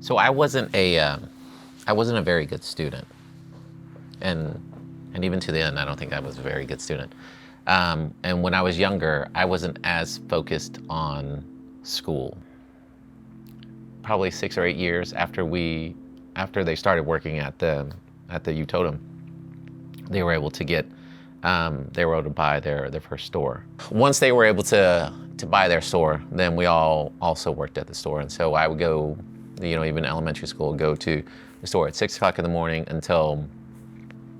So I wasn't a very good student, and even to the end, I don't think I was a very good student. And when I was younger, I wasn't as focused on school. Probably 6 or 8 years after they started working at the U Totem, they were able to buy their first store. Once they were able to buy their store, then we all also worked at the store. And so I would go, even elementary school, go to the store at 6 o'clock in the morning until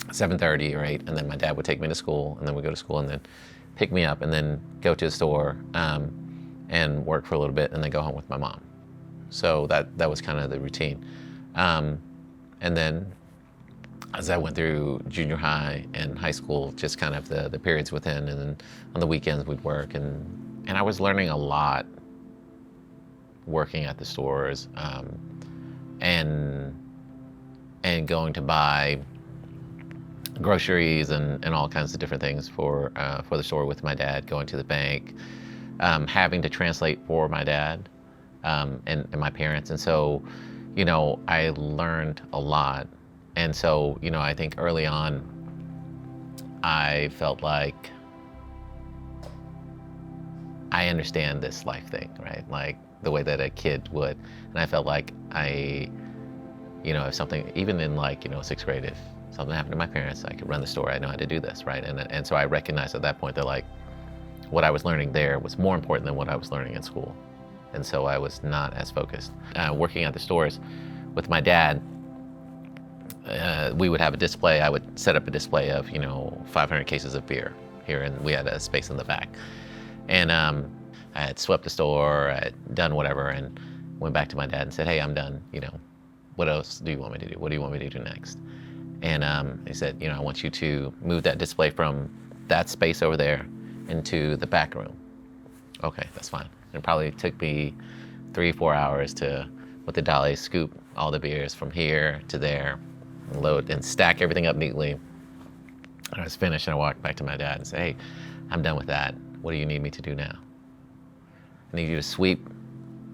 7:30 or 8, and then my dad would take me to school, and then we'd go to school and then pick me up and then go to the store and work for a little bit and then go home with my mom. So that was kind of the routine. And then as I went through junior high and high school, just kind of the periods within, and then on the weekends we'd work, and I was learning a lot working at the stores, and going to buy groceries and all kinds of different things for the store with my dad, going to the bank, having to translate for my dad and my parents. And so, I learned a lot. And so, I think early on, I felt like I understand this life thing, right? Like the way that a kid would. And I felt like if something, even in sixth grade, if something happened to my parents, I could run the store. I know how to do this, right? And so I recognized at that point that what I was learning there was more important than what I was learning in school. And so I was not as focused. Working at the stores with my dad, we would have a display. I would set up a display of 500 cases of beer here, and we had a space in the back. And I had swept the store, I had done whatever, and went back to my dad and said, "Hey, I'm done. What else do you want me to do? What do you want me to do next?" And he said, "I want you to move that display from that space over there into the back room." Okay, that's fine. It probably took me 3-4 hours to, with the dolly, scoop all the beers from here to there, and load and stack everything up neatly. And I was finished, and I walked back to my dad and said, "Hey, I'm done with that. What do you need me to do now?" "I need you to sweep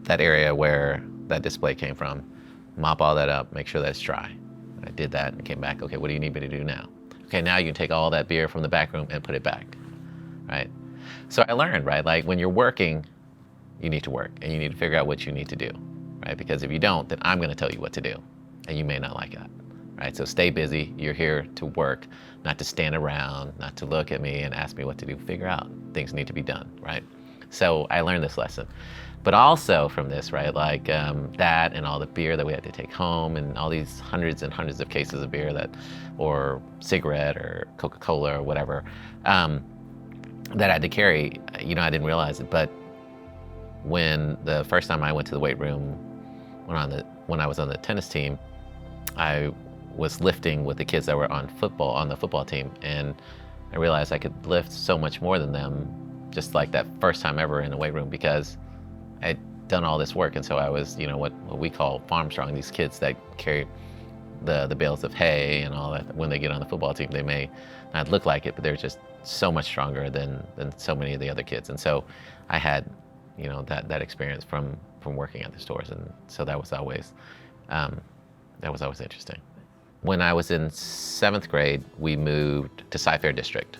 that area where that display came from, mop all that up, make sure that it's dry." I did that and came back. "Okay, what do you need me to do now?" "Okay, now you can take all that beer from the back room and put it back," right? So I learned, right? Like when you're working, you need to work, and you need to figure out what you need to do, right? Because if you don't, then I'm going to tell you what to do, and you may not like that, right? So stay busy. You're here to work, not to stand around, not to look at me and ask me what to do. Figure out things need to be done, right? So I learned this lesson. But also from this, right, that and all the beer that we had to take home, and all these hundreds and hundreds of cases of beer or cigarette or Coca-Cola or whatever, that I had to carry, I didn't realize it. But when the first time I went to the weight room, when I was on the tennis team, I was lifting with the kids that were on the football team, and I realized I could lift so much more than them, just like that first time ever in the weight room, because I'd done all this work. And so I was, what we call farm strong, these kids that carry the bales of hay and all that. When they get on the football team, they may not look like it, but they're just so much stronger than so many of the other kids. And so I had, that experience from working at the stores. And so that was always interesting. When I was in 7th grade, we moved to Cy-Fair District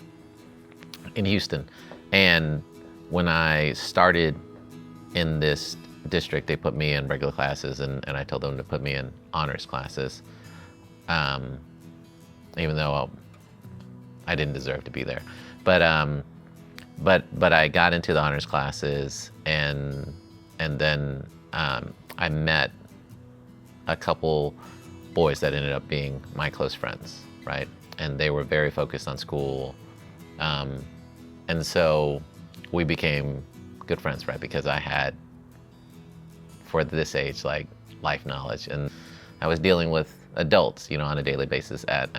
in Houston. And when I started in this district, they put me in regular classes, and I told them to put me in honors classes, even though I didn't deserve to be there. But I got into the honors classes, and then I met a couple boys that ended up being my close friends, right? And they were very focused on school, and so we became good friends, right? Because I had, for this age, life knowledge, and I was dealing with adults, on a daily basis at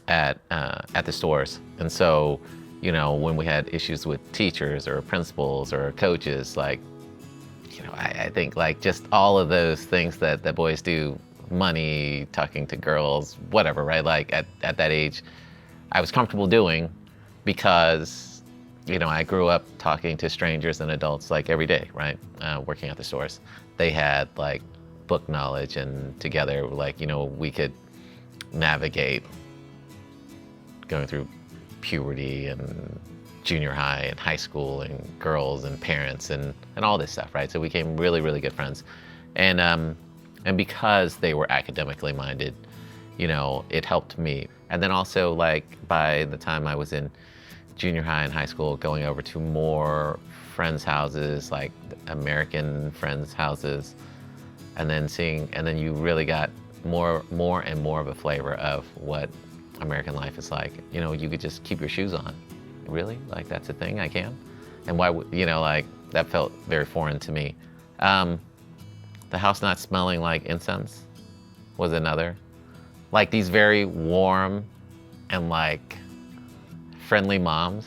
the stores. And so, when we had issues with teachers or principals or coaches, I think just all of those things that boys do, money, talking to girls, whatever, right? At that age, I was comfortable doing, because I grew up talking to strangers and adults every day, right? Working at the stores. They had book knowledge, and together, like, we could navigate going through puberty and junior high and high school and girls and parents and all this stuff, right? So we became really, really good friends. And because they were academically minded, it helped me. And then also, like, by the time I was in junior high and high school, going over to more friends' houses, like American friends' houses, and then you really got more and more of a flavor of what American life is like. You could just keep your shoes on. Really? Like, that's a thing I can? And why would, like, that felt very foreign to me. The house not smelling like incense was another. Like, these very warm and, like, friendly moms.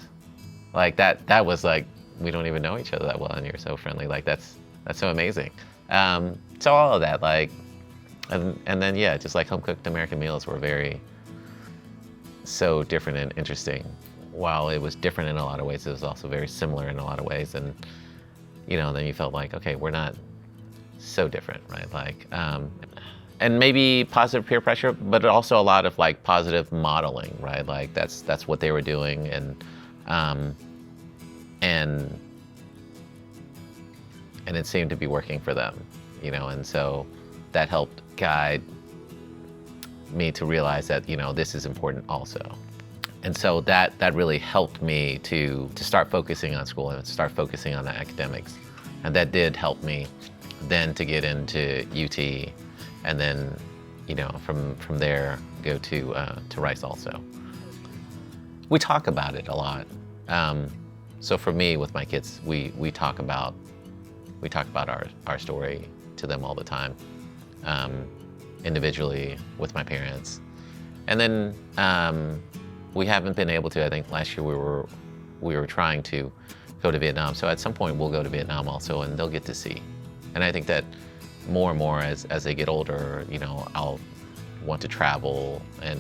Like, that was like, we don't even know each other that well and you're so friendly. Like, that's so amazing. So all of that, like, and then, yeah, just like home-cooked American meals were so different and interesting. While it was different in a lot of ways, it was also very similar in a lot of ways. And, then you felt like, okay, we're not so different, right? Like, and maybe positive peer pressure, but also a lot of, like, positive modeling, right? Like, that's what they were doing. And it seemed to be working for them, and so that helped guide me to realize that, this is important also. And so that really helped me to start focusing on school and start focusing on the academics. And that did help me then to get into UT, and then, from there go to Rice also. We talk about it a lot. So for me, with my kids, we talk about our story to them all the time, individually with my parents. And then we haven't been able to. I think last year we were trying to go to Vietnam. So at some point we'll go to Vietnam also, and they'll get to see. And I think that more and more as they get older, I'll want to travel and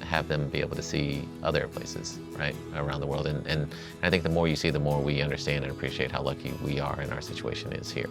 have them be able to see other places, right, around the world. And I think the more you see, the more we understand and appreciate how lucky we are and our situation is here.